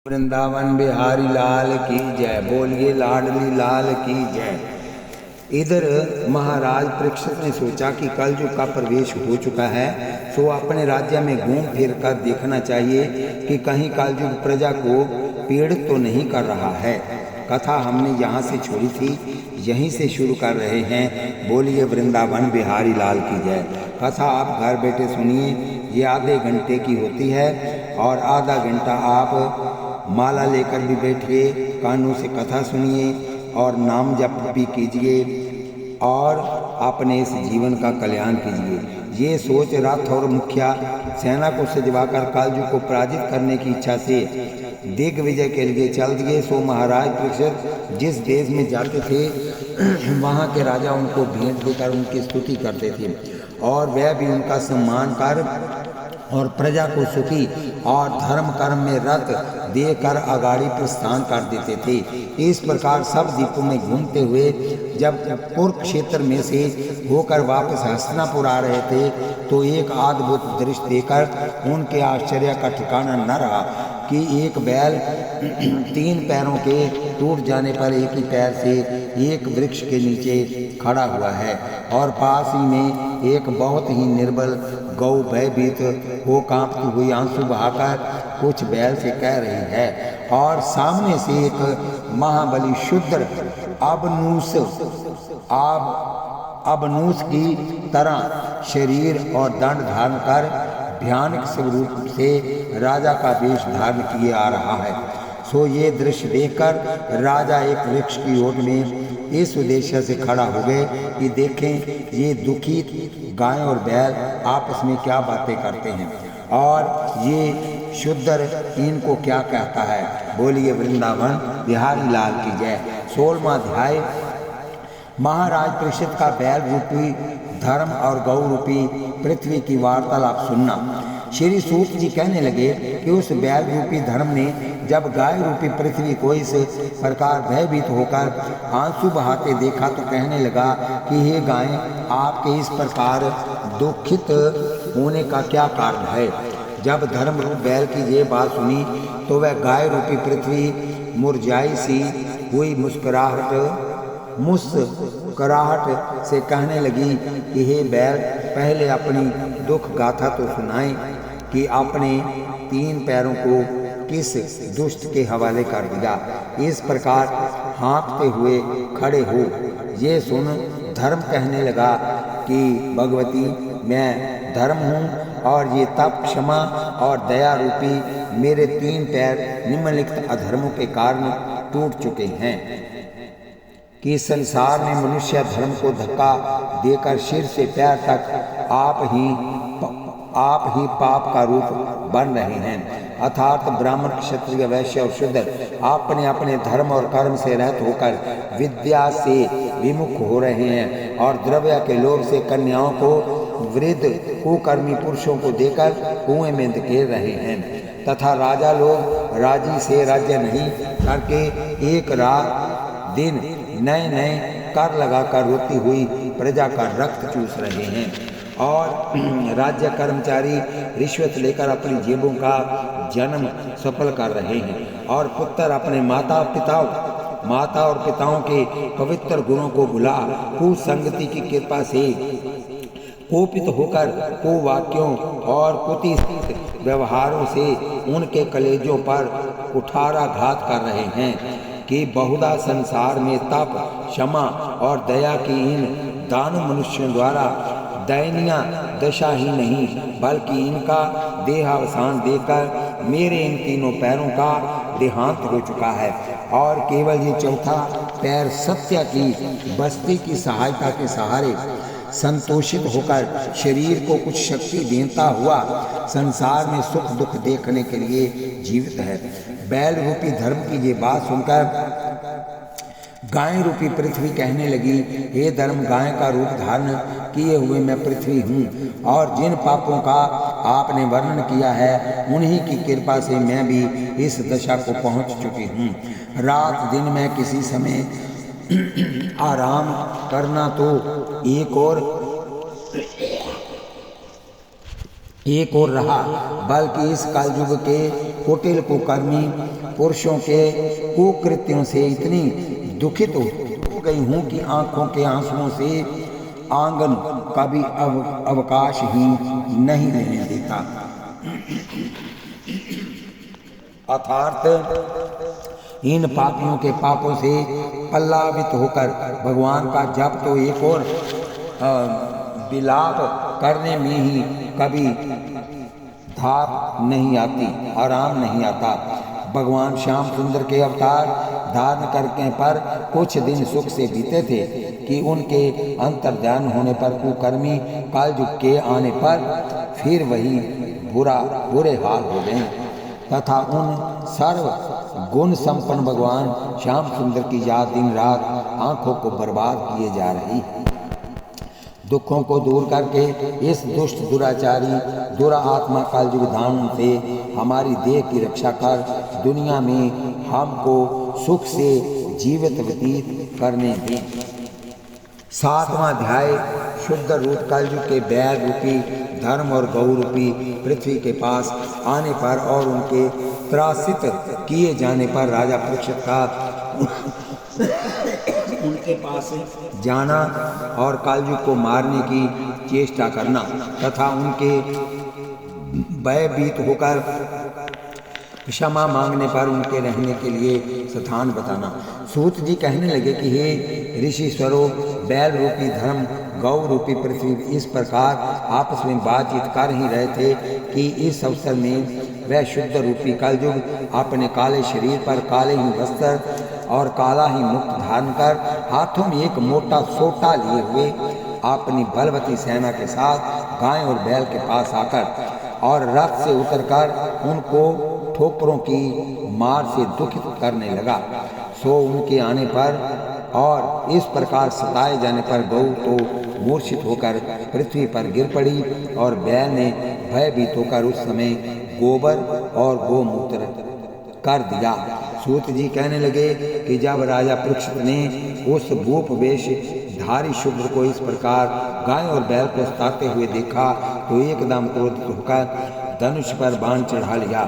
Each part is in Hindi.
वृंदावन बिहारी लाल की जय। बोलिए लाडली लाल की जय। इधर महाराज परीक्षित ने सोचा कि कलयुग का प्रवेश हो चुका है, सो अपने राज्य में घूम फिर कर देखना चाहिए कि कहीं कलयुग प्रजा को पीड़ित तो नहीं कर रहा है। कथा हमने यहाँ से छोड़ी थी, यहीं से शुरू कर रहे हैं। बोलिए वृंदावन बिहारी लाल की जय। कथा आप घर बैठे सुनिए, ये आधे घंटे की होती है और आधा घंटा आप माला लेकर भी बैठिए, कानों से कथा सुनिए और नाम जप भी कीजिए और अपने इस जीवन का कल्याण कीजिए। ये सोच रथ और मुखिया सेना को सजवाकर कालजू को पराजित करने की इच्छा से दिग्विजय के लिए चल दिए। सो महाराज परीक्षित जिस देश में जाते थे वहाँ के राजा उनको भेंट देकर उनकी स्तुति करते थे और वह भी उनका सम्मान कर और प्रजा को सुखी और धर्म कर्म में रत देकर अगाड़ी प्रस्थान कर देते थे। इस प्रकार सब द्वीपों में घूमते हुए जब कुरुक्षेत्र में से होकर वापस हस्तिनापुर आ रहे थे तो एक अद्भुत दृश्य देखकर उनके आश्चर्य का ठिकाना न रहा कि एक बैल 3 पैरों के टूट जाने पर एक ही पैर से एक वृक्ष के नीचे खड़ा हुआ है और पास ही में एक बहुत ही निर्बल गौ भयभीत हो कांपती हुई आंसू बहाकर कुछ बैल से कह रही है और सामने से एक महाबली शूद्र अबनूस की तरह शरीर और दंड धारण कर भयानक स्वरूप से राजा का वेश धारण किए आ रहा है। सो ये दृश्य देखकर राजा एक वृक्ष की ओट में इस उद्देश्य से खड़ा हो गए कि देखें ये दुखी गाय और बैल आपस में क्या बातें करते हैं और ये शूद्र इनको क्या कहता है। बोलिए वृंदावन बिहारी लाल की जय। 16वां अध्याय। महाराज परीक्षित का बैल रूपी धर्म और गौ रूपी पृथ्वी की वार्तालाप सुनना। श्री सूत जी कहने लगे कि उस बैल रूपी धर्म ने जब गाय रूपी पृथ्वी को इस प्रकार भयभीत होकर आंसू बहाते देखा तो कहने लगा कि हे गाय, आपके इस प्रकार दुखित होने का क्या कारण है। जब धर्म रूप बैल की ये बात सुनी तो वह गाय रूपी पृथ्वी मुरझाई सी हुई मुस्कुराहट से कहने लगी कि हे बैल, पहले अपनी दुख गाथा तो सुनाएं कि आपने 3 पैरों को किस दुष्ट के हवाले कर दिया, इस प्रकार हाँकते हुए खड़े हो। ये सुन धर्म कहने लगा कि भगवती, मैं धर्म हूँ और ये तप, क्षमा और दया रूपी मेरे 3 पैर निम्नलिखित अधर्मों के कारण टूट चुके हैं कि संसार में मनुष्य धर्म को धक्का देकर सिर से पैर तक आप ही पाप का रूप बन रहे हैं। अर्थात ब्राह्मण, क्षत्रिय, वैश्य और शूद्र अपने अपने धर्म और कर्म से रहित होकर विद्या से विमुख हो रहे हैं और द्रव्य के लोभ से कन्याओं को वृद्ध कुकर्मी पुरुषों को देकर कुएं में धकेल रहे हैं तथा राजा लोग राजी से राज्य नहीं करके एक रात दिन नए नए कर लगाकर रोती हुई प्रजा का रक्त चूस रहे हैं और राज्य कर्मचारी रिश्वत लेकर अपनी जेबों का जन्म सफल कर रहे हैं और पुत्र अपने माता और पिताओं के पवित्र गुणों को भुला कुसंगति की कृपा से कोपित होकर कुवाक्यों और कुतिष्ठित व्यवहारों से उनके कलेजों पर कुठाराघात कर रहे हैं कि बहुधा संसार में तप, क्षमा और दया की इन दानव मनुष्यों द्वारा दयनीय दशा ही नहीं बल्कि इनका देहावसान देकर मेरे इन 3 पैरों का देहांत हो चुका है और केवल ये चौथा पैर सत्य की बस्ती की सहायता के सहारे संतोषित होकर शरीर को कुछ शक्ति देता हुआ संसार में सुख दुख देखने के लिए जीवित है। बैल रूपी धर्म की ये बात सुनकर गाय रूपी पृथ्वी कहने लगी, हे धर्म, गाय का रूप धारण किए हुए मैं पृथ्वी हूँ और जिन पापों का आपने वर्णन किया है उन्हीं की कृपा से मैं भी इस दशा को पहुँच चुकी हूँ। रात दिन मैं किसी समय आराम करना तो एक और रहा, बल्कि इस कलयुग के कुटिल कुकर्मी पुरुषों के कुकृत्यों से इतनी दुखित हो गई हूँ कि आंखों के आंसुओं से आंगन का भी अवकाश ही नहीं लेने देता। अर्थात इन पापियों के पापों से पल्लावित होकर भगवान का जप तो एक और विलाप करने में ही कभी धार नहीं आती, आराम नहीं आता। भगवान श्याम सुंदर के अवतार धारण करने पर कुछ दिन सुख से बीते थे कि उनके अंतर्ध्यान होने पर कुकर्मी कालयुग के आने पर फिर वही बुरे हाल हो गए तथा उन सर्व गुण संपन्न भगवान श्याम सुंदर की याद दिन रात आंखों को बर्बाद किए जा रही। दुखों को दूर करके इस दुष्ट दुराचारी दुरात्मा कालयुग धाम से हमारी देह की रक्षा कर दुनिया में हमको सुख से जीवित व्यतीत करने दें। 7वां अध्याय शुद्ध रूप कलयुग के बैल रूपी धर्म और गौ रूपी पृथ्वी के पास आने पर और उनके त्रासित किए जाने पर राजा परीक्षित का उनके पास जाना और कलयुग को मारने की चेष्टा करना तथा उनके भयभीत होकर क्षमा मांगने पर उनके रहने के लिए स्थान बताना। सूत जी कहने लगे कि हे ऋषि स्वरों, बैल रूपी धर्म गौ रूपी पृथ्वी इस प्रकार आपस में बातचीत कर ही रहे थे कि इस अवसर में वह शुद्ध रूपी कलयुग अपने काले शरीर पर काले ही वस्त्र और काला ही मुक्त धारण कर हाथों में एक मोटा सोटा लिए हुए अपनी बलवती सेना के साथ गाय और बैल के पास आकर और रथ से उतरकर उनको ठोकरों की मार से दुखित करने लगा। सो उनके आने पर और इस प्रकार सताए जाने पर गौ तो मूर्छित होकर पृथ्वी पर गिर पड़ी और बैल ने भयभीत होकर उस समय गोबर और गोमूत्र कर दिया। सूत जी कहने लगे कि जब राजा परीक्षित ने उस भूप वेश धारी शुभ्र को इस प्रकार गाय और बैल को सताते हुए देखा तो एकदम क्रोधित होकर धनुष पर बाण चढ़ा लिया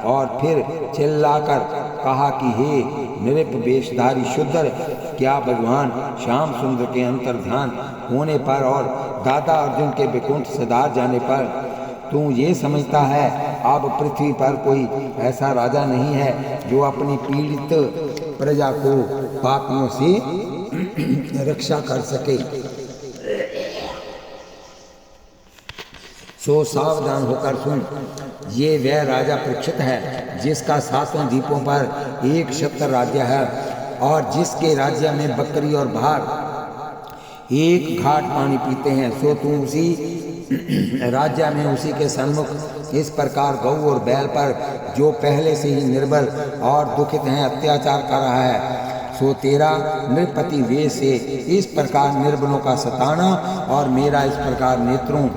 और फिर चिल्लाकर कहा कि हे नृप वेशधारी शुद्र, क्या भगवान श्याम सुंदर के अंतर्ध्यान होने पर और दादा अर्जुन के वैकुंठ सदार जाने पर तू ये समझता है अब पृथ्वी पर कोई ऐसा राजा नहीं है जो अपनी पीड़ित प्रजा को पापियों से रक्षा कर सके। सो सावधान होकर सुन, ये वह राजा परीक्षित है जिसका 7 द्वीपों पर एक क्षत्र राज्य है और जिसके राज्य में बकरी और भाग एक घाट पानी पीते हैं। सो तू उसी राज्य में उसी के सन्मुख इस प्रकार गौ और बैल पर जो पहले से ही निर्बल और दुखित हैं अत्याचार कर रहा है। सो तेरा नृपति वेश से इस प्रकार निर्बलों का सताना और मेरा इस प्रकार नेत्रों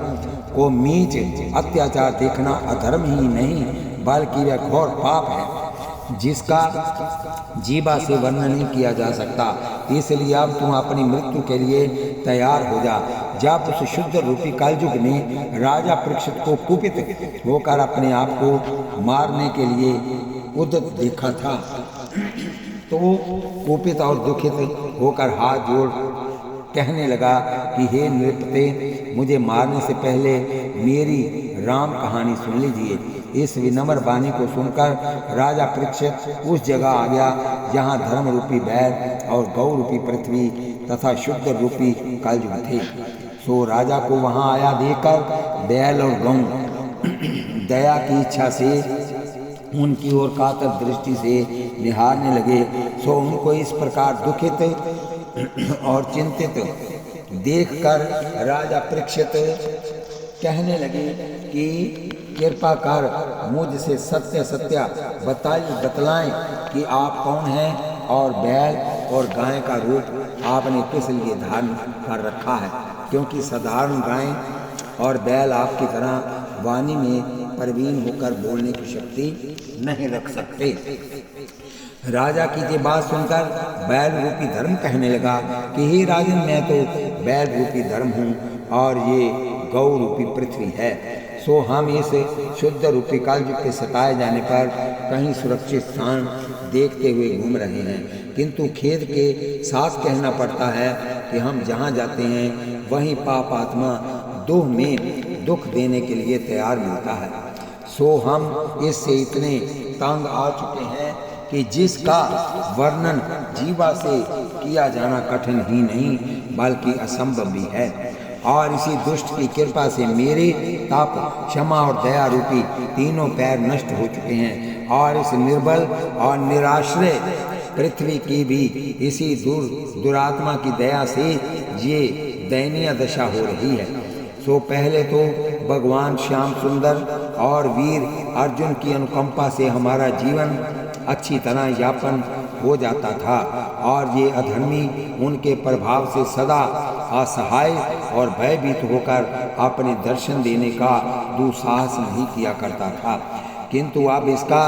को मीच अत्याचार देखना अधर्म ही नहीं बल्कि वह घोर पाप है जिसका जीवा से वर्णन नहीं किया जा सकता। इसलिए अब तुम अपनी मृत्यु के लिए तैयार हो जा। जब उस शुद्ध रूपी कलयुग ने राजा परीक्षित को कुपित होकर अपने आप को मारने के लिए उद्यत देखा था तो कुपित और दुखित होकर हाथ जोड़ कहने लगा कि हे नृपते, मुझे मारने से पहले मेरी राम कहानी सुन लीजिए। इस विनम्र वाणी को सुनकर राजा परीक्षित उस जगह आ गया जहाँ धर्म रूपी बैल और गौ रूपी पृथ्वी तथा शुद्ध रूपी कलयुग थे। सो राजा को वहाँ आया देखकर बैल और गौ दया की इच्छा से उनकी ओर कातर दृष्टि से निहारने लगे। सो उनको इस प्रकार दुखित और चिंतित देखकर राजा परीक्षित कहने लगे कि कृपा कर मुझसे सत्य सत्य बतलाएं कि आप कौन हैं और बैल और गाय का रूप आपने किस लिए धारण कर रखा है, क्योंकि साधारण गाय और बैल आपकी तरह वाणी में प्रवीण होकर बोलने की शक्ति नहीं रख सकते। राजा की ये बात सुनकर बैल रूपी धर्म कहने लगा कि हे राजन, मैं तो बैल रूपी धर्म हूँ और ये गौ रूपी पृथ्वी है। सो हम इस शुद्ध रूपी कलयुग के सताए जाने पर कहीं सुरक्षित स्थान देखते हुए घूम रहे हैं, किंतु खेद के साथ कहना पड़ता है कि हम जहाँ जाते हैं वहीं पाप आत्मा दोह में दुख देने के लिए तैयार मिलता है। सो हम इससे इतने तंग आ चुके हैं कि जिसका वर्णन जीवा से किया जाना कठिन ही नहीं बल्कि असंभव भी है। और इसी दुष्ट की कृपा से मेरे तप, क्षमा और दया रूपी तीनों पैर नष्ट हो चुके हैं और इस निर्बल और निराश्रय पृथ्वी की भी इसी दुरात्मा की दया से ये दयनीय दशा हो रही है। सो पहले तो भगवान श्याम सुंदर और वीर अर्जुन की अनुकंपा से हमारा जीवन अच्छी तरह यापन हो जाता था और ये अधर्मी उनके प्रभाव से सदा असहाय और भयभीत होकर अपने दर्शन देने का दुस्साहस नहीं किया करता था, किंतु अब इसका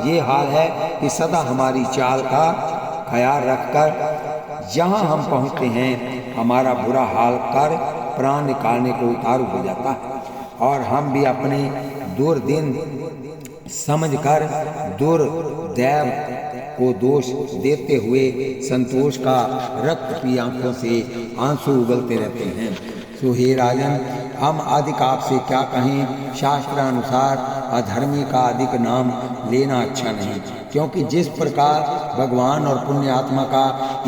ये हाल है कि सदा हमारी चाल का ख्याल रखकर जहाँ हम पहुँचते हैं हमारा बुरा हाल कर प्राण निकालने को उतारू हो जाता है और हम भी अपने दुर्दिन समझकर दुर्दैव को दोष देते हुए संतोष का रक्त पी आंखों से आंसू उगलते रहते हैं। सो हे राजन, हम अधिक आपसे क्या कहें, शास्त्रानुसार अधर्मी का अधिक नाम लेना अच्छा नहीं, क्योंकि जिस प्रकार भगवान और पुण्य आत्मा का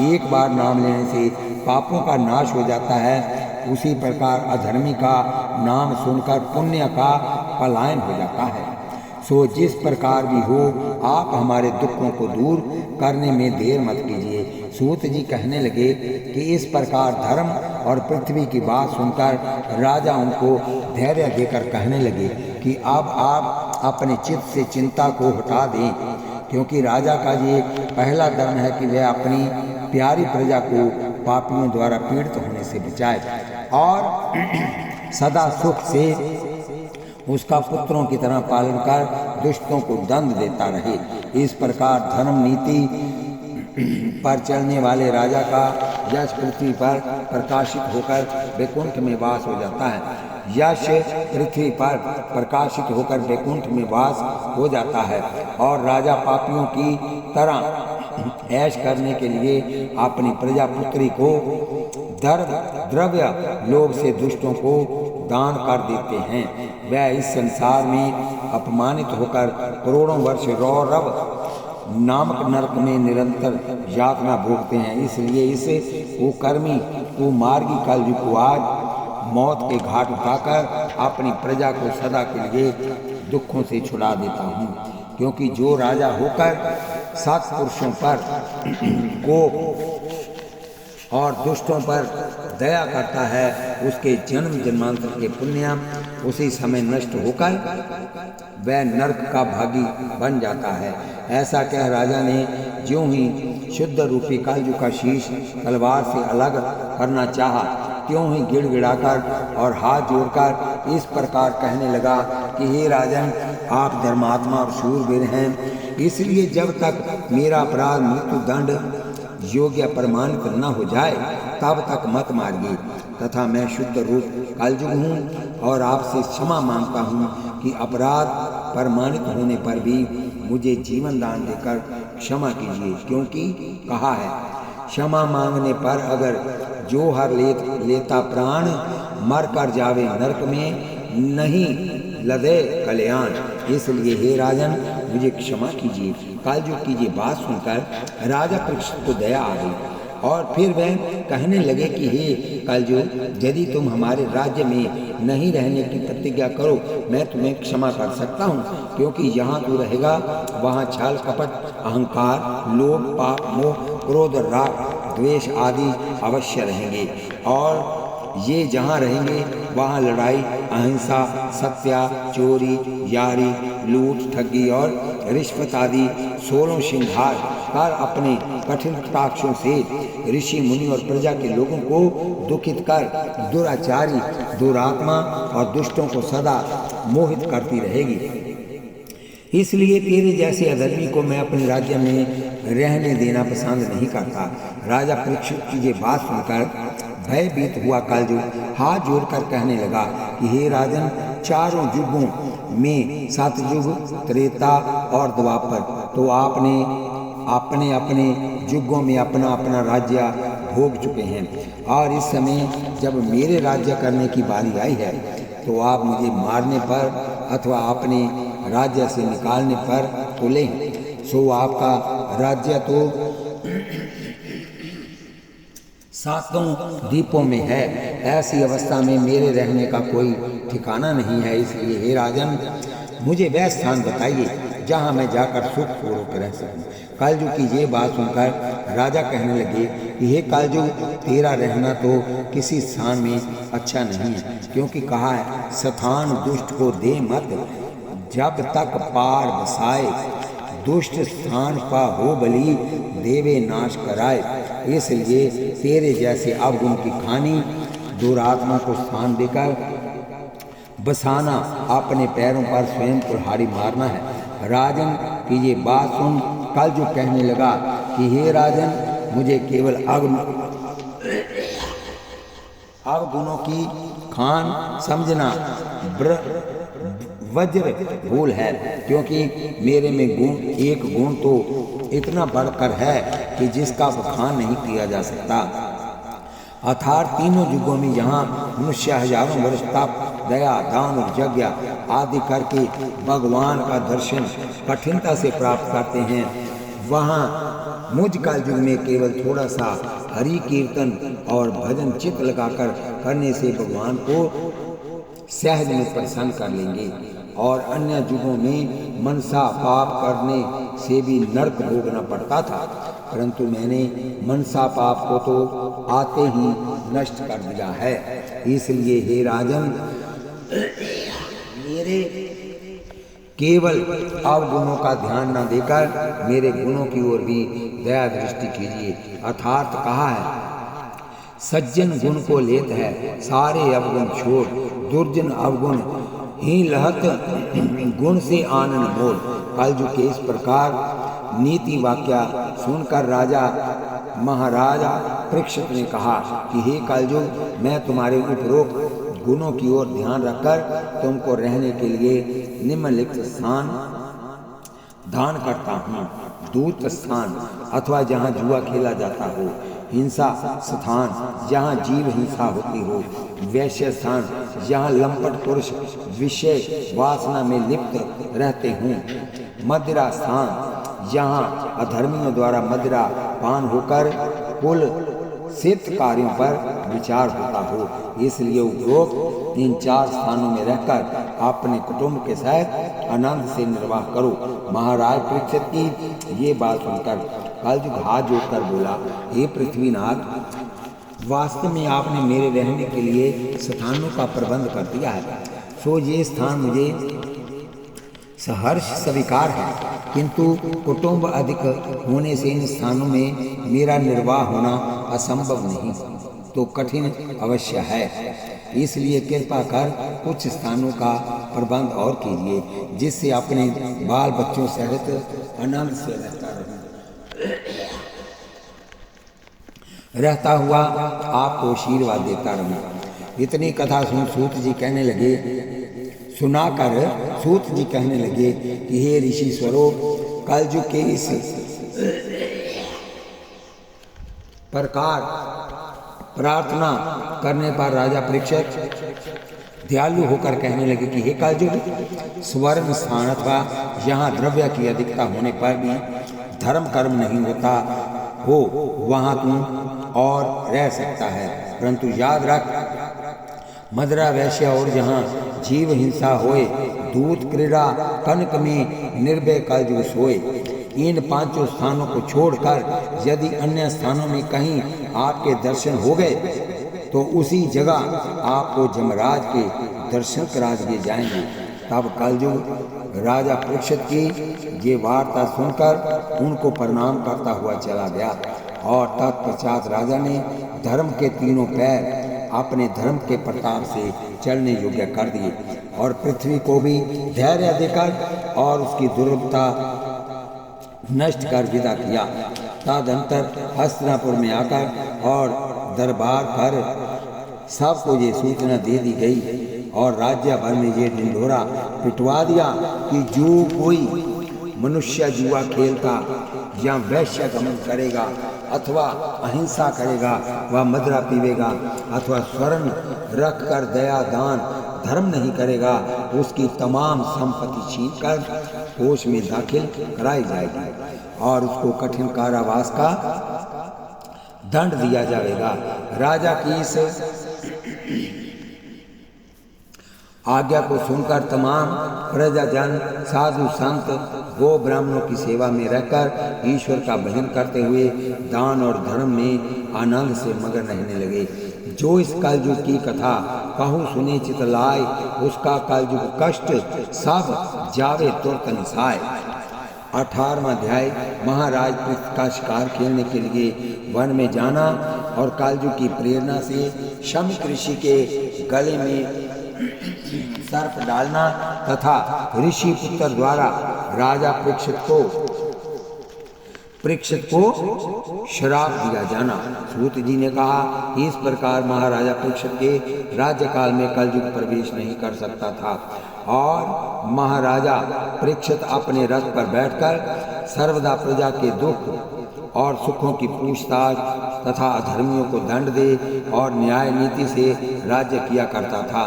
एक बार नाम लेने से पापों का नाश हो जाता है, उसी प्रकार अधर्मी का नाम सुनकर पुण्य का पलायन हो जाता है। सो जिस प्रकार भी हो आप हमारे दुखों को दूर करने में देर मत कीजिए। सूत जी कहने लगे कि इस प्रकार धर्म और पृथ्वी की बात सुनकर राजा उनको धैर्य देकर कहने लगे कि अब आप अपने चित्त से चिंता को हटा दें, क्योंकि राजा का ये पहला धर्म है कि वह अपनी प्यारी प्रजा को पापियों द्वारा पीड़ित होने से बचाए और सदा सुख से उसका पुत्रों की तरह पालन कर दुष्टों को दंड देता रहे। इस प्रकार धर्म नीति पर चलने वाले राजा का यश पृथ्वी पर प्रकाशित होकर वैकुंठ में वास हो जाता है। यश पृथ्वी पर प्रकाशित होकर वैकुंठ में वास हो जाता है और राजा पापियों की तरह ऐश करने के लिए अपनी प्रजापुत्री को द्रव्य लोभ से दुष्टों को दान कर देते हैं। वह इस संसार में अपमानित होकर करोड़ों वर्ष रौरव नामक नरक में निरंतर यातना भोगते हैं। इसलिए इस कुकर्मी कुमार्गी कलयुग को आज मौत के घाट उठाकर अपनी प्रजा को सदा के लिए दुखों से छुड़ा देता हूँ, क्योंकि जो राजा होकर सत्पुरुषों पर कोप और दुष्टों पर दया करता है उसके जन्म जन्मांतर के पुण्य उसी समय नष्ट होकर वह नरक का भागी बन जाता है। ऐसा कह राजा ने ज्यों ही शुद्ध रूपी कलयुग का शीश तलवार से अलग करना चाहा, त्यों ही गिड़गिड़ाकर और हाथ जोड़कर इस प्रकार कहने लगा कि हे राजन, आप धर्मात्मा और शूरवीर हैं, इसलिए जब तक मेरा अपराध मृत्यु दंड योग्य प्रमाणित न हो जाए तब तक मत मारिए। तथा मैं शुद्ध रूप कलयुग हूँ और आपसे क्षमा मांगता हूँ कि अपराध प्रमाणित होने पर भी मुझे जीवन दान देकर क्षमा कीजिए, क्योंकि कहा है क्षमा मांगने पर अगर जो हर लेता प्राण मर कर जावे नरक में नहीं लदे कल्याण। इसलिए हे राजन, मुझे क्षमा कीजिए। कलयुग की ये बात सुनकर राजा परीक्षित को दया आ गई और फिर वह कहने लगे कि हे कलयुग, यदि तुम हमारे राज्य में नहीं रहने की प्रतिज्ञा करो मैं तुम्हें क्षमा कर सकता हूँ, क्योंकि यहाँ तू रहेगा वहाँ छल कपट अहंकार लोभ पाप मोह क्रोध राग द्वेष आदि अवश्य रहेंगे और ये जहाँ रहेंगे वहाँ लड़ाई अहिंसा सत्या चोरी यारी लूट ठगी और रिश्वत आदि 16 श्रृंगार कर अपने कठिन कटाक्षों से ऋषि मुनि और प्रजा के लोगों को दुखित कर दुराचारी दुरात्मा और दुष्टों को सदा मोहित करती रहेगी। इसलिए तेरे जैसे अधर्मी को मैं अपने राज्य में रहने देना पसंद नहीं करता। राजा परीक्षित की ये बात सुनकर भयभीत हुआ कलयुग हाथ जोड़कर कहने लगा कि हे राजन, चारों युगों में सतयुग, त्रेता और द्वापर तो आपने अपने अपने युगों में अपना अपना राज्य भोग चुके हैं, और इस समय जब मेरे राज्य करने की बारी आई है तो आप मुझे मारने पर अथवा अपने राज्य से निकालने पर तुले। सो आपका राज्य तो सातों द्वीपों में है। ऐसी अवस्था में मेरे रहने का कोई ठिकाना नहीं है। इसलिए हे राजन, मुझे वह स्थान बताइए जहाँ मैं जाकर सुखपूर्वक रह सकूं। कलयुग की ये बात सुनकर राजा कहने लगे कि हे कलयुग, तेरा रहना तो किसी स्थान में अच्छा नहीं है, क्योंकि कहा है स्थान दुष्ट को दे मत, जब तक पार बसाए, दुष्ट स्थान पा हो बली, देवे नाश कराए। इसलिए तेरे जैसे अवगुण की खानी दुरात्मा को स्थान देकर बसाना, अपने पैरों पर स्वयं कुल्हाड़ी मारना है। राजन की ये बात सुन कलयुग कहने लगा कि हे राजन, मुझे केवल अवगुणों की खान समझना वज्र भूल है, क्योंकि मेरे में एक गुण तो इतना बढ़कर है कि जिसका बखान नहीं किया जा सकता। अर्थात तीनों युगों में यहाँ मनुष्य हजारों वर्ष तप, दया, दान और यज्ञ आदि करके भगवान का दर्शन कठिनता से प्राप्त करते हैं, वहाँ मुझ कलयुग में केवल थोड़ा सा हरि कीर्तन और भजन चित्त लगाकर करने से भगवान को सहज में प्रसन्न कर लेंगे। और अन्य युगों में मनसा पाप करने से भी नरक भोगना पड़ता था, परंतु मैंने मनसा पाप को तो आते ही नष्ट कर दिया है। इसलिए हे राजन, मेरे केवल अवगुणों का ध्यान न देकर मेरे गुणों की ओर भी दया दृष्टि कीजिए। अर्थात कहा है सज्जन गुण को लेत है, सारे अवगुण छोड़, दुर्जन अवगुण ही लहत, गुण से आनंद मोल। कलयुग के इस प्रकार नीति वाक्य सुनकर राजा महाराजा परीक्षित ने कहा कि हे कलयुग, मैं तुम्हारे उपरोक्त गुणों की ओर ध्यान रखकर तुमको रहने के लिए निम्नलिखित स्थान दान करता हूँ। दूत स्थान अथवा जहाँ जुआ खेला जाता हो, हिंसा स्थान जहाँ जीव हिंसा होती हो, वैश्य स्थान जहाँ लंपट पुरुष विषय वासना में लिप्त रहते हों, मदिरा स्थान जहाँ अधर्मियों द्वारा मदिरा पान होकर कुल सिद्ध कार्यों पर विचार होता हो। इसलिए उपरोक्त इन चार स्थानों में रहकर अपने कुटुंब के साथ आनंद से निर्वाह करो। महाराज परीक्षित की ये बात सुनकर कलयुग हाथ जोड़कर बोला, हे पृथ्वीनाथ, वास्तव में आपने मेरे रहने के लिए स्थानों का प्रबंध कर दिया है, सो ये स्थान मुझे सहर्ष स्वीकार है, किंतु कुटुंब अधिक होने से इन स्थानों में मेरा निर्वाह होना असंभव नहीं तो कठिन अवश्य है। इसलिए कृपा कर कुछ स्थानों का प्रबंध और कीजिए, जिससे अपने बाल बच्चों सहित आनंद से रहता हुआ आपको आशीर्वाद देता रहूं। इतनी कथा सुन सूत जी कहने लगे कि हे ऋषि स्वरूप, कलयुग के इस प्रकार प्रार्थना करने पर राजा परीक्षित दयालु होकर कहने लगे कि हे कलयुग, स्वर्ण स्थान अथवा यहाँ द्रव्य की अधिकता होने पर भी धर्म कर्म नहीं होता हो, वहाँ तुम और रह सकता है, परंतु याद रख, मदिरा वैश्य और जहाँ जीव हिंसा होए, दूत क्रीड़ा कनक में निर्भय कलयुग सोए। इन पांचों स्थानों को छोड़कर यदि अन्य स्थानों में कहीं आपके दर्शन हो गए तो उसी जगह आपको जमराज के दर्शन करा दिए जाएंगे। तब कलयुग राजा परीक्षित की ये वार्ता सुनकर उनको प्रणाम करता हुआ चला गया, और तत्पश्चात राजा ने धर्म के तीनों पैर अपने धर्म के प्रताप से चलने योग्य कर दिए, और पृथ्वी को भी धैर्य देकर और उसकी दुर्बलता नष्ट कर विदा किया। तदंतर हस्तिनापुर में आकर और दरबार पर सबको ये सूचना दे दी गई और राज्य भर में ये ढिंढोरा पिटवा दिया कि जो कोई मनुष्य जुआ खेलता या वैश्य गमन करेगा अथवा अहिंसा करेगा, वह मदिरा पीवेगा अथवा स्वर्ण रख कर दया दान धर्म नहीं करेगा, उसकी तमाम संपत्ति छीनकर कोष में दाखिल कराई जाएगी और उसको कठिन कारावास का दंड दिया जाएगा। राजा की इस आज्ञा को सुनकर तमाम प्रजाजन साधु संत गो ब्राह्मणों की सेवा में रहकर ईश्वर का भजन करते हुए दान और धर्म में आनंद से मगन रहने लगे। जो इस कलयुग की कथा कहूँ सुने चित लाए, उसका कलयुग कष्ट सब जावे तुरत निसाए। 18वां अध्याय महाराज पृथ का शिकार खेलने के लिए वन में जाना और कलयुग की प्रेरणा से शमी ऋषि के गले में सर्प डालना तथा ऋषि पुत्र द्वारा राजा परीक्षित को श्राप दिया जाना। सूत जी ने कहा, इस प्रकार महाराजा परीक्षित के राज्यकाल में कलयुग प्रवेश नहीं कर सकता था और महाराजा परीक्षित अपने रथ पर बैठकर सर्वदा प्रजा के दुख और सुखों की पूछताछ तथा अधर्मियों को दंड दे और न्याय नीति से राज्य किया करता था।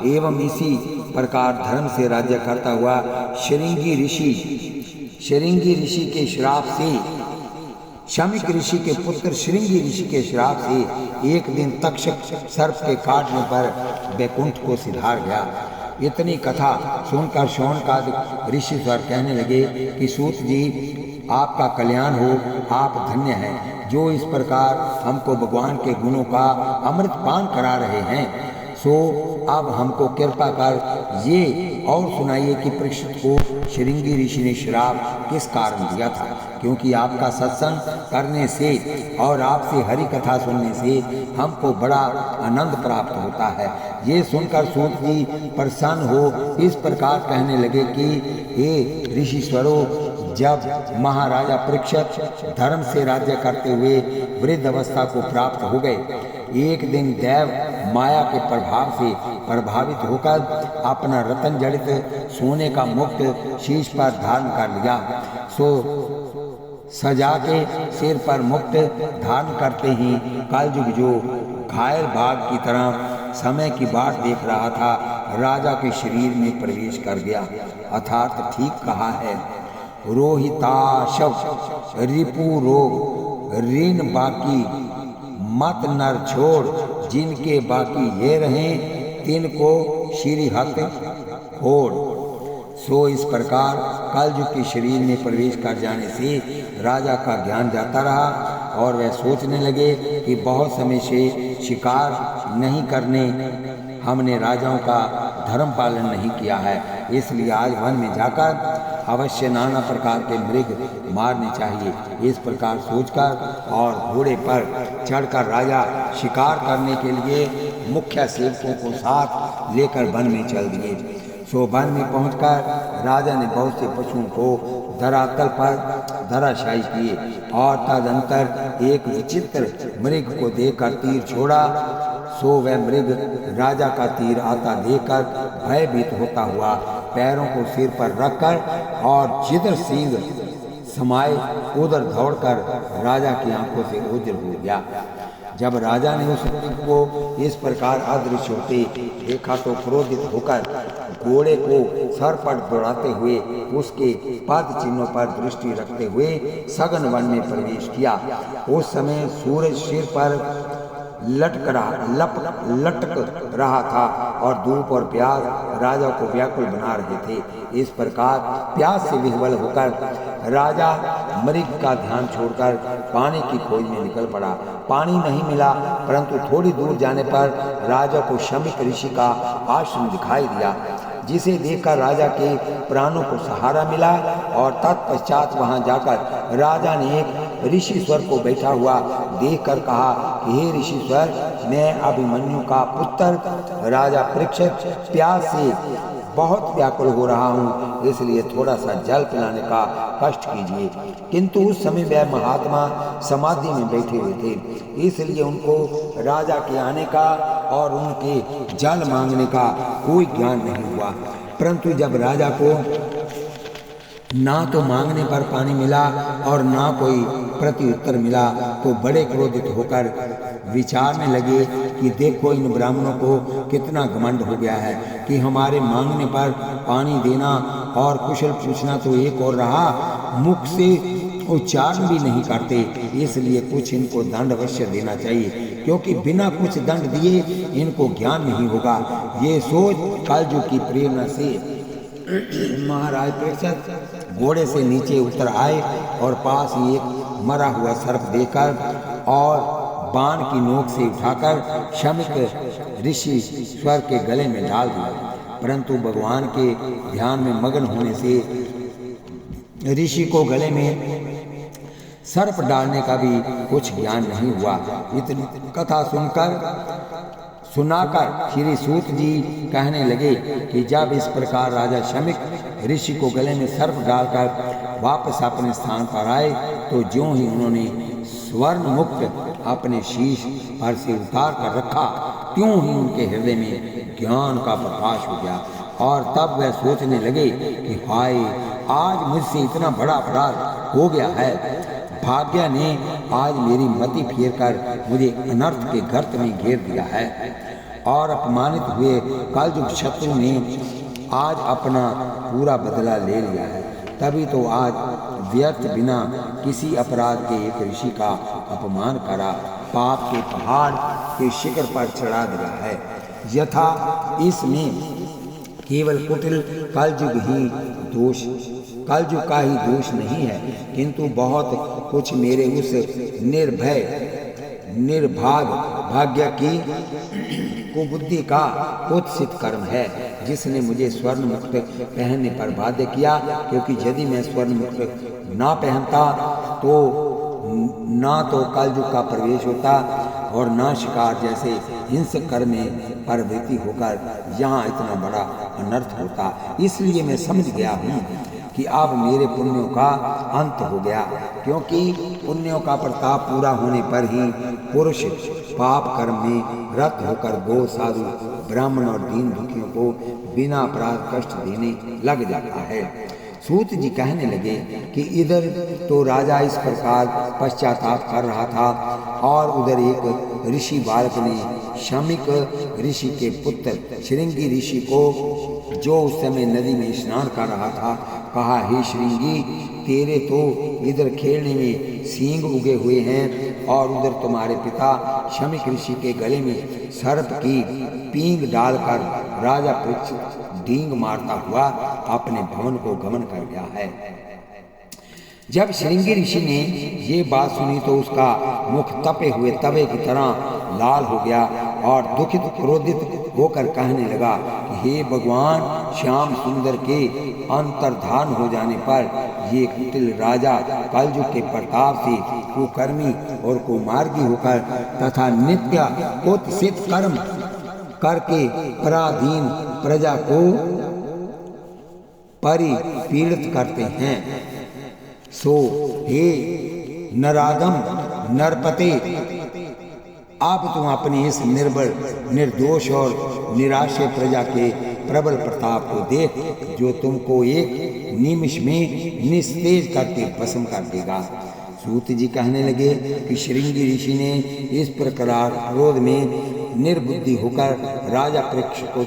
एवं इसी प्रकार धर्म से राज्य करता हुआ शृंगी ऋषि के श्राप से शमिक ऋषि के पुत्र श्रृंगी ऋषि के श्राप से एक दिन तक्षक सर्प के काटने पर वैकुंठ को सिधार गया। इतनी कथा सुनकर शौनकादिक ऋषि स्वर कहने लगे कि सूत जी, आपका कल्याण हो, आप धन्य हैं जो इस प्रकार हमको भगवान के गुणों का अमृत पान करा रहे हैं। सो अब हमको कृपा कर ये और सुनाइए कि परीक्षित को शृंगी ऋषि ने श्राप किस कारण दिया था, क्योंकि आपका सत्संग करने से और आपसे हरि कथा सुनने से हमको बड़ा आनंद प्राप्त होता है। ये सुनकर सूत जी प्रसन्न हो इस प्रकार कहने लगे कि हे ऋषिश्वरों, जब महाराजा परीक्षित धर्म से राज्य करते हुए वृद्ध अवस्था को प्राप्त हो गए, एक दिन देव माया के प्रभाव से प्रभावित होकर अपना रतन जड़ित सोने का मुकुट शीश पर धारण कर लिया। सो सजा के सिर पर मुकुट धारण करते ही कलयुग जो घायल बाघ की तरह समय की बाट देख रहा था, राजा के शरीर में प्रवेश कर गया। अर्थात ठीक कहा है, रोहिताशव रिपु रोग ऋण बाकी मत नर छोड़, जिनके बाकी ये रहें तिनको श्री हत होड़। सो इस प्रकार कलयुग के शरीर में प्रवेश कर जाने से राजा का ज्ञान जाता रहा और वह सोचने लगे कि बहुत समय से शिकार नहीं करने हमने राजाओं का धर्म पालन नहीं किया है, इसलिए आज वन में जाकर अवश्य नाना प्रकार के मृग मारने चाहिए। इस प्रकार सोचकर और घोड़े पर चढ़कर राजा शिकार करने के लिए मुख्य सेवकों को साथ लेकर वन में चल दिए। सो वन में पहुंचकर राजा ने बहुत से पशुओं को धरातल पर धराशायी किए और तदंतर एक विचित्र मृग को देखकर तीर छोड़ा। सो वह मृग राजा का तीर आता देखकर भयभीत होता हुआ पैरों को सिर पर रखकर और जिधर सींग समाये उधर दौड़कर राजा की आंखों से ओझल हो गया। जब राजा ने उस मृग को इस प्रकार अदृश्य होते देखा तो क्रोधित होकर घोड़े को सर पर दौड़ाते हुए उसके पद चिन्हों पर दृष्टि रखते हुए सघन वन में प्रवेश किया। उस समय सूरज सिर पर लटक रहा था और धूप और प्यास राजा को व्याकुल बना रहे थे। इस प्रकार प्यास से विह्वल होकर राजा मृग का ध्यान छोड़कर पानी की खोज में निकल पड़ा। पानी नहीं मिला, परंतु थोड़ी दूर जाने पर राजा को शमिक ऋषि का आश्रम दिखाई दिया, जिसे देखकर राजा के प्राणों को सहारा मिला और तत्पश्चात वहां जाकर राजा ने एक ऋषिश्वर को बैठा हुआ देखकर कहा कि हे ऋषिश्वर, मैं अभिमन्यु का पुत्र राजा परीक्षित प्यास से बहुत व्याकुल हो रहा हूँ, इसलिए थोड़ा सा जल पिलाने का कष्ट कीजिए। किंतु उस समय वह महात्मा समाधि में बैठे हुए थे, इसलिए उनको राजा के आने का और उनके जल मांगने का कोई ज्ञान नहीं हुआ। परंतु जब राजा को ना तो मांगने पर पानी मिला और ना कोई प्रत्युत्तर मिला, तो बड़े क्रोधित होकर विचारने लगे कि देखो इन ब्राह्मणों को कितना घमंड हो गया है कि हमारे मांगने पर पानी देना और कुशल पूछना तो एक और रहा, मुख से उच्चारण भी नहीं करते। इसलिए कुछ इनको दंड अवश्य देना चाहिए, क्योंकि बिना कुछ दंड दिए इनको ज्ञान नहीं होगा। ये सोच कलयुग की प्रेरणा से महाराज परीक्षित घोड़े से नीचे उतर आए और पास ही एक मरा हुआ सर्प देकर और बाण की नोक से उठाकर शमिक ऋषि स्वर के गले में डाल दिया। परंतु भगवान के ध्यान में मग्न होने से ऋषि को गले में सर्प डालने का भी कुछ ज्ञान नहीं हुआ। इतनी कथा सुनाकर श्री सूत जी कहने लगे कि जब इस प्रकार राजा शमिक ऋषि को गले में सर्प डालकर वापस अपने स्थान पर आए, तो ज्यों ही उन्होंने स्वर्ण मुक्त अपने शीश पर से उतार कर रखा, त्यों ही उनके हृदय में ज्ञान का प्रकाश हो गया। और तब वह सोचने लगे कि हाय, आज मुझसे इतना बड़ा अपराध हो गया है। भाग्य ने आज मेरी मति फेर कर मुझे अनर्थ के गर्त में घेर दिया है और अपमानित हुए कलयुग शत्रु ने आज अपना पूरा बदला ले लिया है। तभी तो आज व्यर्थ बिना किसी अपराध के एक ऋषि का अपमान करा, पाप के पहाड़ के शिखर पर चढ़ा दिया है। यथा इसमें केवल कुटिल कलयुग का ही दोष नहीं है, किंतु बहुत कुछ मेरे उस निर्भाग भाग्य की कुबुद्धि का कुत्सित कर्म है, जिसने मुझे स्वर्ण मुक्त पहनने पर बाध्य किया। क्योंकि यदि मैं स्वर्ण मुक्त ना पहनता तो ना तो कलयुग का प्रवेश होता और ना शिकार जैसे हिंसक कर्म में प्रवृत्ति होकर यहाँ इतना बड़ा अनर्थ होता। इसलिए मैं समझ गया हूँ कि अब मेरे पुण्यों का अंत हो गया, क्योंकि पुण्यों का प्रताप पूरा होने पर ही पुरुष पाप कर्म में रत होकर गो, साधु, ब्राह्मण और दीन दुखियों को बिना अपराध कष्ट देने लग जाता है। सूत जी कहने लगे कि इधर तो राजा इस प्रकार पश्चाताप कर रहा था और उधर एक ऋषि बालक ने शमिक ऋषि के पुत्र श्रृंगी ऋषि को, जो उस समय नदी में स्नान कर रहा था, कहा, हे श्रृंगी, तेरे तो इधर खेलने में सींग उगे हुए हैं और उधर तुम्हारे पिता शमिक ऋषि के गले में सर्प की पींग डालकर राजा परीक्षित डींग मारता हुआ अपने भवन को गमन कर गया है। जब श्रृंगी ऋषि ने ये बात सुनी तो उसका मुख तपे हुए तवे की तरह लाल हो गया और दुखित क्रोधित होकर कहने लगा कि हे भगवान, श्याम सुंदर के अंतर्धान हो जाने पर ये कुटिल राजा कलयुग के प्रताप से कुकर्मी और कुमार्गी होकर तथा नित्य कुत्सित कर्म करके पराधीन प्रजा को परिपीड़ित करते हैं। सो हे नरादम नरपते, आप तुम अपनी इस निर्बल, निर्दोष और निराश्रय प्रजा के प्रबल प्रताप को देख, जो तुमको एक निमिष में निस्तेज करके भस्म कर देगा। सूत जी कहने लगे कि श्रृंगी ऋषि ने इस प्रकार क्रोध में निर्बुद्धि होकर राजा परीक्षित को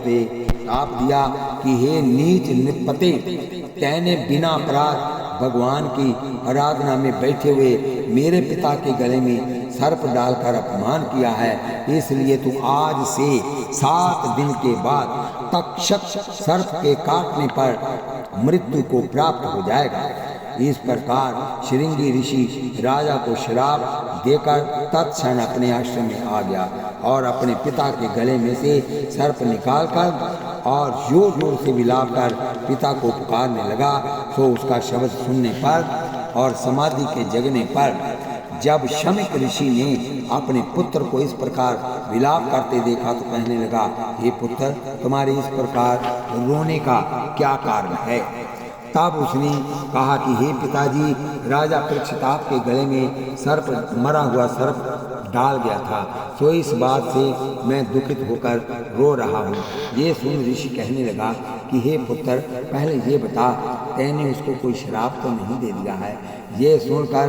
आप दिया कि हे नीच निपते, तैने बिना अपराध भगवान की आराधना में बैठे हुए मेरे पिता के गले में सर्प डालकर अपमान किया है। इसलिए तू आज से 7 दिन के बाद तक्षक सर्प के काटने पर मृत्यु को प्राप्त हो जाएगा। इस प्रकार श्रृंगी ऋषि राजा को श्राप देकर तत्क्षण अपने आश्रम में आ गया और अपने पिता के गले में से सर्प निकालकर और जोर जोर से विलाप कर पिता को पुकारने लगा। तो उसका शब्द सुनने पर और समाधि के जगने पर जब शमिक ऋषि ने अपने पुत्र को इस प्रकार विलाप करते देखा तो कहने लगा, हे पुत्र, तुम्हारे इस प्रकार रोने का क्या कारण है। तब उसने कहा कि हे पिताजी, राजा पृक्षताप के गले में सर्प, मरा हुआ सर्प डाल गया था, तो इस बात से मैं दुखित होकर रो रहा हूँ। ये सुन ऋषि कहने लगा कि हे पुत्र, पहले ये बता, तैने उसको कोई श्राप तो नहीं दे दिया है। ये सुनकर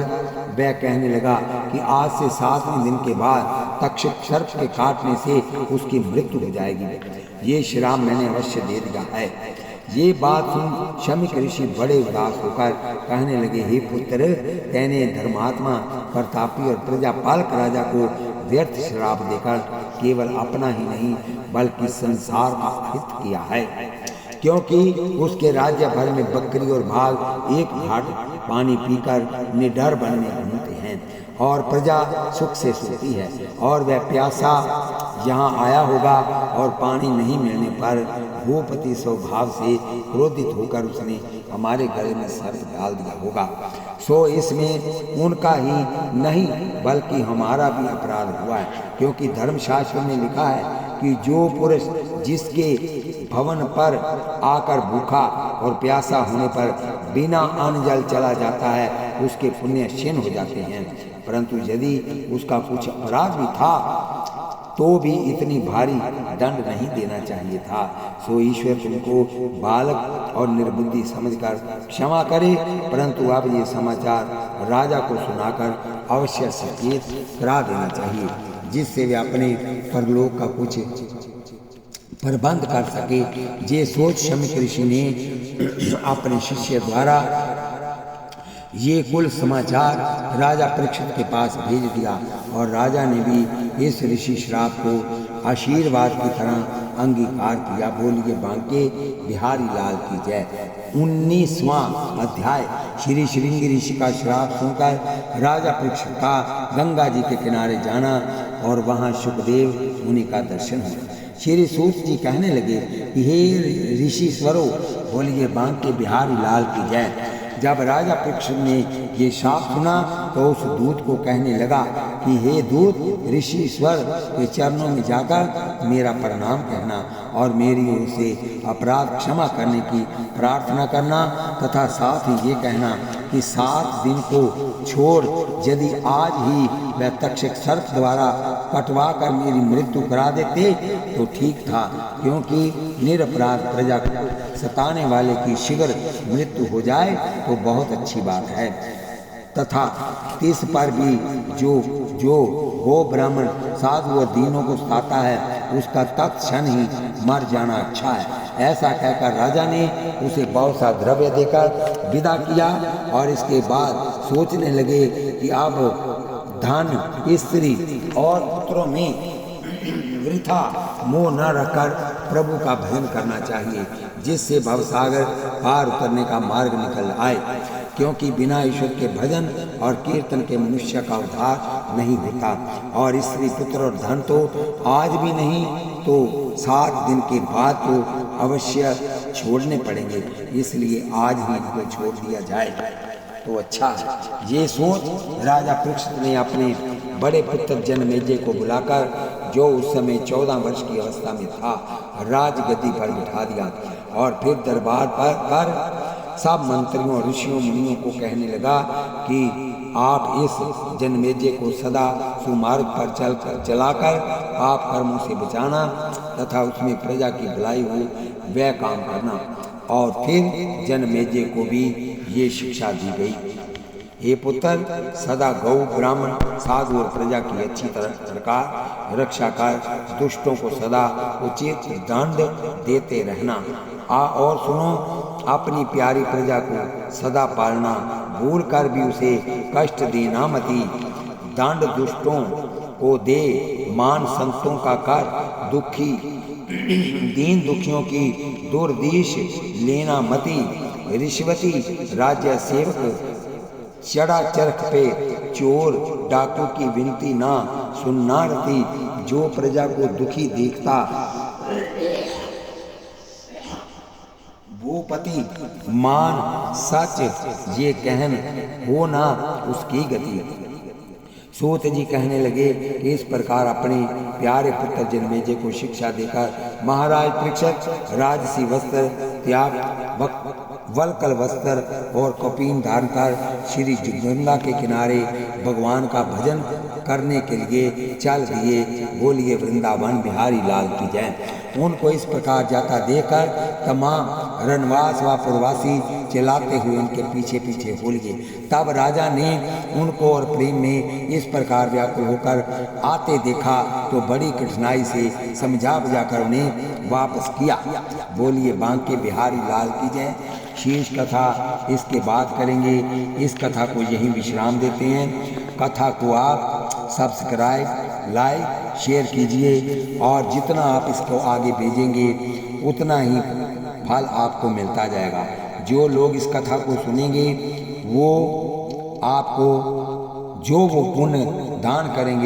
वह कहने लगा कि आज से 7वें दिन के बाद तक्षक सर्प के काटने से उसकी मृत्यु हो जाएगी। ये श्राप मैंने अवश्य दे दिया है। ये बात सुन शमीक ऋषि बड़े उदास होकर कहने लगे, हे पुत्र, तैने धर्मात्मा, प्रतापी और प्रजापालक राजा को व्यर्थ श्राप देकर केवल अपना ही नहीं बल्कि संसार का हित किया है, क्योंकि उसके राज्य भर में बकरी और बाघ एक घाट पानी पीकर निडर बनने घूमते हैं और प्रजा सुख से सोती है, और वह प्यासा यहाँ आया होगा और पानी नहीं मिलने पर भूपति स्वभाव से क्रोधित होकर उसने हमारे गले में सर्प डाल दिया होगा। सो इसमें उनका ही नहीं बल्कि हमारा भी अपराध हुआ है, क्योंकि धर्मशास्त्र में लिखा है कि जो पुरुष जिसके भवन पर आकर भूखा और प्यासा होने पर बिना अन्न जल चला जाता है, उसके पुण्य क्षीण हो जाते हैं। परंतु यदि उसका कुछ अपराध भी था तो भी इतनी भारी दंड नहीं देना चाहिए था। सो ईश्वर तुमको बालक और निर्बुद्धि समझकर क्षमा करे, परंतु अब ये समाचार राजा को सुनाकर अवश्य सचेत करा देना चाहिए, जिससे वे अपने परलोक का कुछ प्रबंध कर सके। ये सोच शमीक ऋषि ने अपने शिष्य द्वारा ये कुल समाचार राजा परीक्षित के पास भेज दिया, और राजा ने भी इस ऋषि श्राप को आशीर्वाद की तरह अंगीकार किया। बोलिए बांके बिहारी लाल की जय। 19वां अध्याय। श्री श्रृंगी ऋषि का श्राप सुनकर राजा परीक्षित का गंगा जी के किनारे जाना और वहां सुखदेव मुनि का दर्शन हुआ। श्री सूत जी कहने लगे कि हे ऋषिश्वरों, बोलिए बांके बिहारी लाल की जय। जब राजा परीक्षित ने ये शाप सुना तो उस दूत को कहने लगा कि हे दूत, ऋषिश्वर के चरणों में जाकर मेरा प्रणाम कहना और मेरी ओर से अपराध क्षमा करने की प्रार्थना करना, तथा साथ ही ये कहना कि 7 दिन को छोड़ यदि आज ही वह तक्षक सर्प द्वारा कटवा कर मेरी मृत्यु करा देते तो ठीक था, क्योंकि निरपराध प्रजा को सताने वाले की शीघ्र मृत्यु हो जाए तो बहुत अच्छी बात है, तथा इस पर भी जो गो ब्राह्मण साधु और दीनों को सताता है उसका तत्क्षण ही मर जाना अच्छा है। ऐसा कहकर राजा ने उसे बहुत सा द्रव्य देकर विदा किया, और इसके बाद सोचने लगे कि अब धन, स्त्री और पुत्रों में वृथा मोह न रखकर प्रभु का भजन करना चाहिए, जिससे भवसागर पार उतरने का मार्ग निकल आए, क्योंकि बिना ईश्वर के भजन और कीर्तन के मनुष्य का उद्धार नहीं होता। और स्त्री, पुत्र और धन तो आज भी नहीं तो 7 दिन के बाद तो अवश्य छोड़ने पड़ेंगे, इसलिए आज ही इनको छोड़ दिया जाए तो अच्छा है। ये सोच राजा परीक्षित ने अपने बड़े पुत्र जनमेजय को बुलाकर, जो उस समय 14 वर्ष की अवस्था में था, राजगद्दी पर बिठा दिया, और फिर दरबार पर सब मंत्रियों और ऋषियों मुनियों को कहने लगा कि आप इस जनमेजय को सदा सुमार्ग पर चलाकर आप कर्मों से बचाना तथा उसमें प्रजा की भलाई हो वह काम करना। और फिर जनमेजय को भी ये शिक्षा दी गई, हे पुत्र, सदा गौ, ब्राह्मण, साधु और प्रजा की अच्छी तरह रक्षा कर दुष्टों को सदा उचित दंड देते रहना। और सुनो, अपनी प्यारी प्रजा को सदा पालना, भूल कर भी उसे कष्ट देना मती। दंड दुष्टों को दे, मान संतों का कर, दुखी दीन दुखियों की दुर्दीश लेना मती। रिश्वती राज्य सेवक चढ़ा चरख पे चोर डाकू की विनती ना सुनना रती। जो प्रजा को दुखी देखता भूपति मान सच ये कहन हो ना उसकी गति। सूत जी कहने लगे कि इस प्रकार अपने प्यारे पुत्र जनमेजय को शिक्षा देकर महाराज परीक्षित राजसी वस्त्र त्याग वलकल वस्त्र और कौपीन धारण कर श्री गंगा के किनारे भगवान का भजन करने के लिए चल दिए। बोलिए वृंदावन बिहारी लाल की जय। उनको इस प्रकार जाता देखकर तमाम रणवास व पुरवासी चलाते हुए उनके पीछे पीछे हो लिए। तब राजा ने उनको और प्रेम में इस प्रकार व्याकुल होकर आते देखा तो बड़ी कठिनाई से समझा बुझाकर उन्हें वापस किया। बोलिए बांके बिहारी लाल की जय। शीर्ष कथा इसके बाद करेंगे। इस कथा को यहीं विश्राम देते हैं। कथा को आप सब्सक्राइब लाइक शेयर कीजिए और जितना आप इसको आगे भेजेंगे उतना ही फल आपको मिलता जाएगा। जो लोग इस कथा को सुनेंगे वो आपको जो वो पुण्य दान करेंगे